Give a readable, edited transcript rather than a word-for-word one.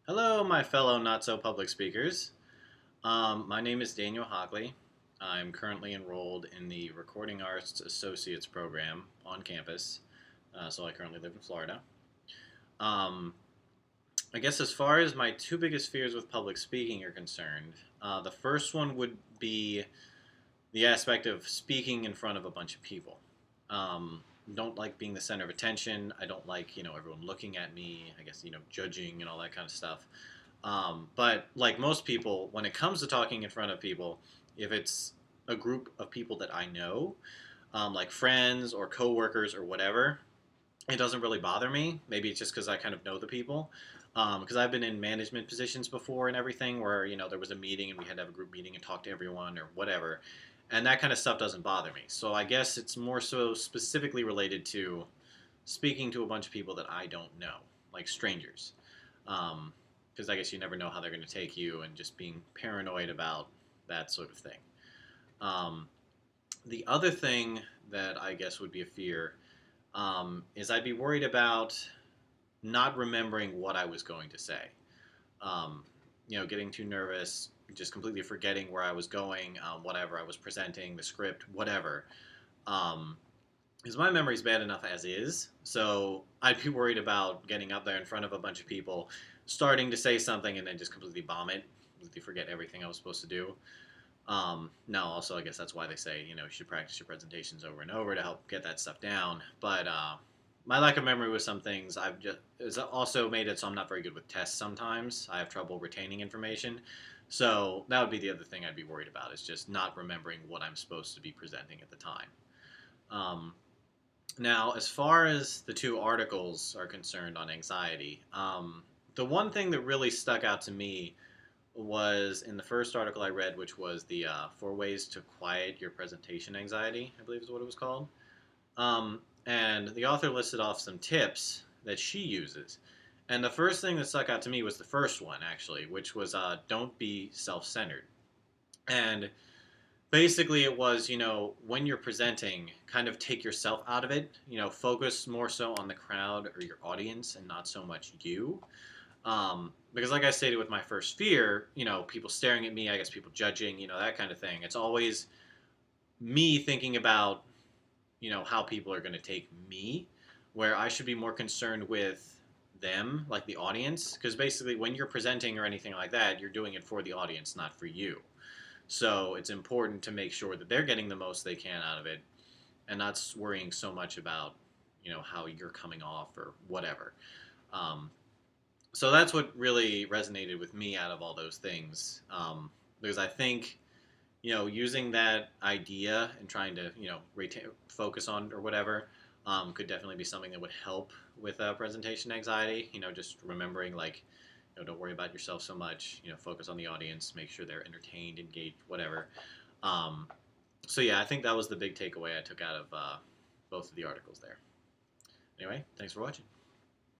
Hello, my fellow not so public speakers. My name is Daniel Hockley. I'm currently enrolled in the Recording Arts Associates program on campus, so I currently live in Florida. Um, I guess as far as my two biggest fears with public speaking are concerned, the first one would be the aspect of speaking in front of a bunch of people. Um, don't like being the center of attention. I don't like everyone looking at me. I guess judging and all that kind of stuff. But like most people, when it comes to talking in front of people, if it's a group of people that I know, like friends or coworkers or whatever, it doesn't really bother me. Maybe it's just because I kind of know the people. Because I've been in management positions before and everything, where there was a meeting and we had to have a group meeting and talk to everyone or whatever, and that kind of stuff doesn't bother me. So I guess it's more so specifically related to speaking to a bunch of people that I don't know, like strangers. Because I guess you never know how they're going to take you, and just being paranoid about that sort of thing. Um, the other thing that I guess would be a fear is I'd be worried about not remembering what I was going to say. Um, getting too nervous, just completely forgetting where I was going, whatever I was presenting, the script, whatever. Um, because my memory's bad enough as is, so I'd be worried about getting up there in front of a bunch of people, starting to say something, and then just completely bomb it, completely forget everything I was supposed to do. Now, also, I guess that's why they say you should practice your presentations over and over to help get that stuff down. But my lack of memory with some things I've just has also made it so I'm not very good with tests. Sometimes I have trouble retaining information, so that would be the other thing I'd be worried about is just not remembering what I'm supposed to be presenting at the time. Um, Now, as far as the two articles are concerned on anxiety, the one thing that really stuck out to me was in the first article I read, which was the Four Ways to Quiet Your Presentation Anxiety, I believe is what it was called. And the author listed off some tips that she uses. And the first thing that stuck out to me was the first one, actually, which was don't be self centered. And basically it was when you're presenting, kind of take yourself out of it, focus more so on the crowd or your audience and not so much you. Because like I stated with my first fear, people staring at me, I guess people judging, that kind of thing, it's always me thinking about how people are going to take me, where I should be more concerned with them, like the audience, because basically when you're presenting or anything like that, you're doing it for the audience, not for you. So it's important to make sure that they're getting the most they can out of it and not worrying so much about, how you're coming off or whatever. Um, so that's what really resonated with me out of all those things. Because I think, using that idea and trying to, focus on or whatever could definitely be something that would help with presentation anxiety. Just remembering like, don't worry about yourself so much. Focus on the audience, make sure they're entertained, engaged, whatever. Um, so yeah, I think that was the big takeaway I took out of both of the articles there. Anyway, thanks for watching.